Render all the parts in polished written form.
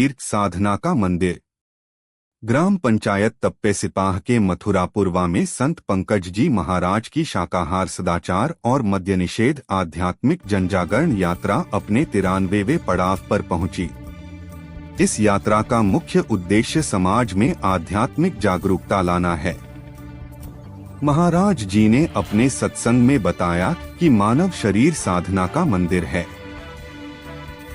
शरीर साधना का मंदिर। ग्राम पंचायत तप्पे सिपाह के मथुरापुरवा में संत पंकज जी महाराज की शाकाहार सदाचार और मद्य निषेध आध्यात्मिक जनजागरण यात्रा अपने 93वें पड़ाव पर पहुंची। इस यात्रा का मुख्य उद्देश्य समाज में आध्यात्मिक जागरूकता लाना है। महाराज जी ने अपने सत्संग में बताया कि मानव शरीर साधना का मंदिर है।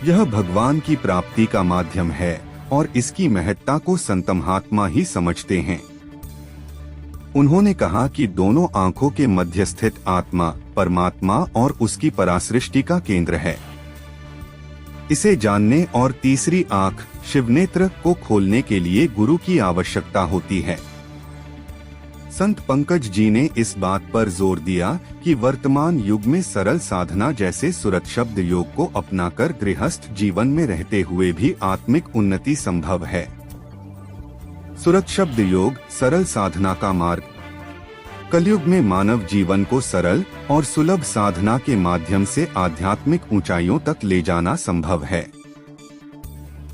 यह भगवान की प्राप्ति का माध्यम है और इसकी महत्ता को संत महात्मा ही समझते हैं। उन्होंने कहा कि दोनों आंखों के मध्य स्थित आत्मा परमात्मा और उसकी परासृष्टि का केंद्र है। इसे जानने और तीसरी आंख शिवनेत्र को खोलने के लिए गुरु की आवश्यकता होती है। संत पंकज जी ने इस बात पर जोर दिया कि वर्तमान युग में सरल साधना जैसे सुरत शब्द योग को अपनाकर गृहस्थ जीवन में रहते हुए भी आत्मिक उन्नति संभव है। सुरत शब्द योग सरल साधना का मार्ग। कलयुग में मानव जीवन को सरल और सुलभ साधना के माध्यम से आध्यात्मिक ऊंचाइयों तक ले जाना संभव है।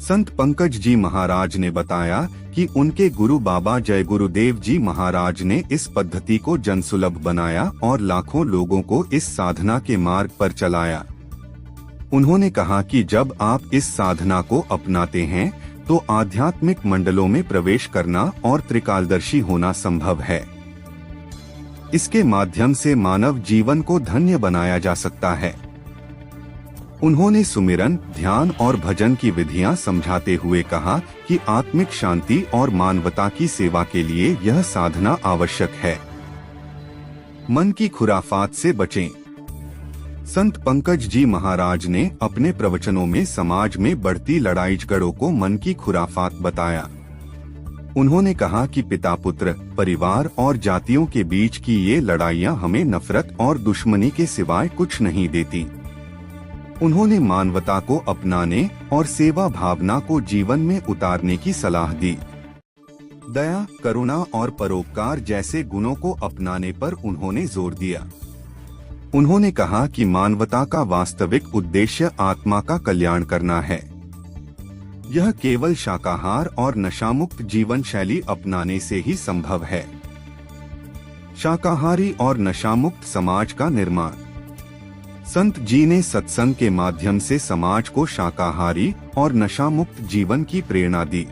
संत पंकज जी महाराज ने बताया कि उनके गुरु बाबा जय गुरुदेव जी महाराज ने इस पद्धति को जनसुलभ बनाया और लाखों लोगों को इस साधना के मार्ग पर चलाया। उन्होंने कहा कि जब आप इस साधना को अपनाते हैं तो आध्यात्मिक मंडलों में प्रवेश करना और त्रिकालदर्शी होना संभव है। इसके माध्यम से मानव जीवन को धन्य बनाया जा सकता है। उन्होंने सुमिरन, ध्यान और भजन की विधियां समझाते हुए कहा कि आत्मिक शांति और मानवता की सेवा के लिए यह साधना आवश्यक है। मन की खुराफात से बचें। संत पंकज जी महाराज ने अपने प्रवचनों में समाज में बढ़ती लड़ाई झगड़ों को मन की खुराफात बताया। उन्होंने कहा कि पिता पुत्र, परिवार और जातियों के बीच की ये लड़ाइयां हमें नफरत और दुश्मनी के सिवाय कुछ नहीं देती। उन्होंने मानवता को अपनाने और सेवा भावना को जीवन में उतारने की सलाह दी। दया, करुणा और परोपकार जैसे गुणों को अपनाने पर उन्होंने जोर दिया। उन्होंने कहा कि मानवता का वास्तविक उद्देश्य आत्मा का कल्याण करना है। यह केवल शाकाहार और नशामुक्त जीवन शैली अपनाने से ही संभव है। शाकाहारी और नशामुक्त समाज का निर्माण। संत जी ने सत्संग के माध्यम से समाज को शाकाहारी और नशामुक्त जीवन की प्रेरणा दी।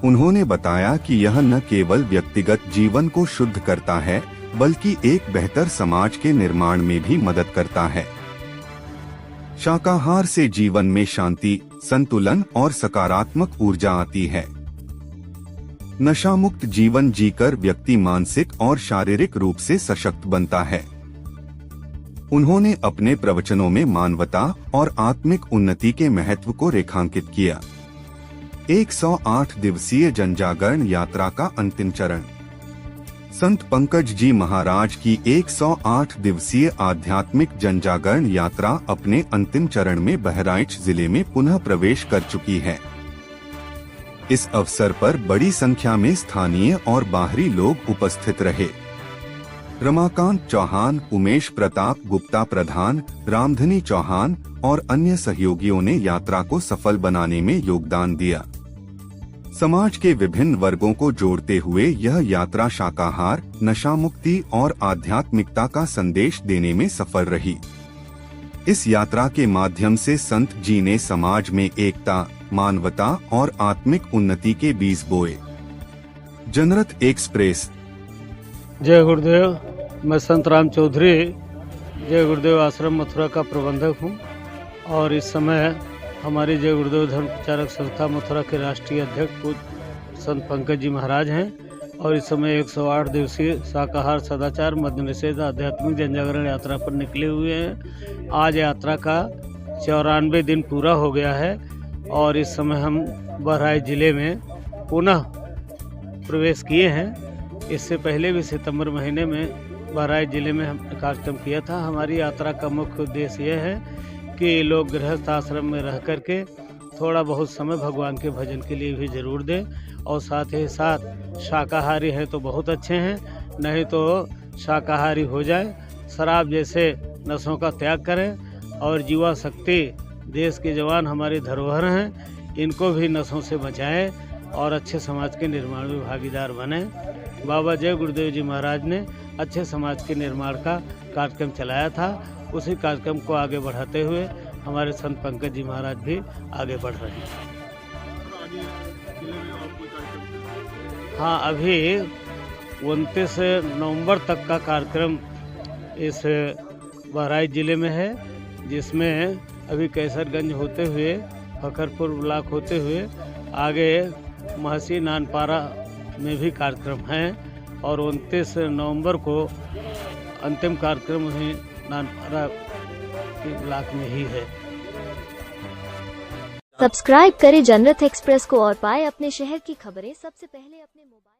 उन्होंने बताया कि यह न केवल व्यक्तिगत जीवन को शुद्ध करता है बल्कि एक बेहतर समाज के निर्माण में भी मदद करता है। शाकाहार से जीवन में शांति, संतुलन और सकारात्मक ऊर्जा आती है। नशामुक्त जीवन जीकर व्यक्ति मानसिक और शारीरिक रूप से सशक्त बनता है। उन्होंने अपने प्रवचनों में मानवता और आत्मिक उन्नति के महत्व को रेखांकित किया। 108 दिवसीय जनजागरण यात्रा का अंतिम चरण। संत पंकज जी महाराज की 108 दिवसीय आध्यात्मिक जनजागरण यात्रा अपने अंतिम चरण में बहराइच जिले में पुनः प्रवेश कर चुकी है। इस अवसर पर बड़ी संख्या में स्थानीय और बाहरी लोग उपस्थित रहे। रमाकांत चौहान, उमेश प्रताप गुप्ता प्रधान, रामधनी चौहान और अन्य सहयोगियों ने यात्रा को सफल बनाने में योगदान दिया। समाज के विभिन्न वर्गों को जोड़ते हुए यह यात्रा शाकाहार, नशामुक्ति और आध्यात्मिकता का संदेश देने में सफल रही। इस यात्रा के माध्यम से संत जी ने समाज में एकता, मानवता और आत्मिक उन्नति के बीज बोए। जनरथ एक्सप्रेस। जय गुरुदेव। मैं संत राम चौधरी जय गुरुदेव आश्रम मथुरा का प्रबंधक हूँ और इस समय हमारी जय गुरुदेव धर्म प्रचारक संस्था मथुरा के राष्ट्रीय अध्यक्ष पूज्य संत पंकज जी महाराज हैं और इस समय 108 दिवसीय शाकाहार सदाचार मद्य निषेध आध्यात्मिक जनजागरण यात्रा पर निकले हुए हैं। आज यात्रा का 94 दिन पूरा हो गया है और इस समय हम बहराइच जिले में पुनः प्रवेश किए हैं। इससे पहले भी सितंबर महीने में बहराइच जिले में हमने कार्यक्रम किया था। हमारी यात्रा का मुख्य उद्देश्य यह है कि लोग गृहस्थ आश्रम में रह करके थोड़ा बहुत समय भगवान के भजन के लिए भी जरूर दें और साथ ही साथ शाकाहारी हैं तो बहुत अच्छे हैं, नहीं तो शाकाहारी हो जाए, शराब जैसे नशों का त्याग करें और युवा शक्ति देश के जवान हमारी धरोहर हैं, इनको भी नशों से बचाएं और अच्छे समाज के निर्माण में भागीदार बने। बाबा जय गुरुदेव जी महाराज ने अच्छे समाज के निर्माण का कार्यक्रम चलाया था। उसी कार्यक्रम को आगे बढ़ाते हुए हमारे संत पंकज जी महाराज भी आगे बढ़ रहे हैं। हाँ, अभी 29 नवंबर तक का कार्यक्रम इस बहराइच ज़िले में है, जिसमें अभी कैसरगंज होते हुए फखरपुर ब्लॉक होते हुए आगे महसी नानपारा में भी कार्यक्रम हैं और 29 नवंबर को अंतिम कार्यक्रम वहीं नानपारा के ब्लॉक में ही है। सब्सक्राइब करें जनरत एक्सप्रेस को और पाए अपने शहर की खबरें सबसे पहले अपने मोबाइल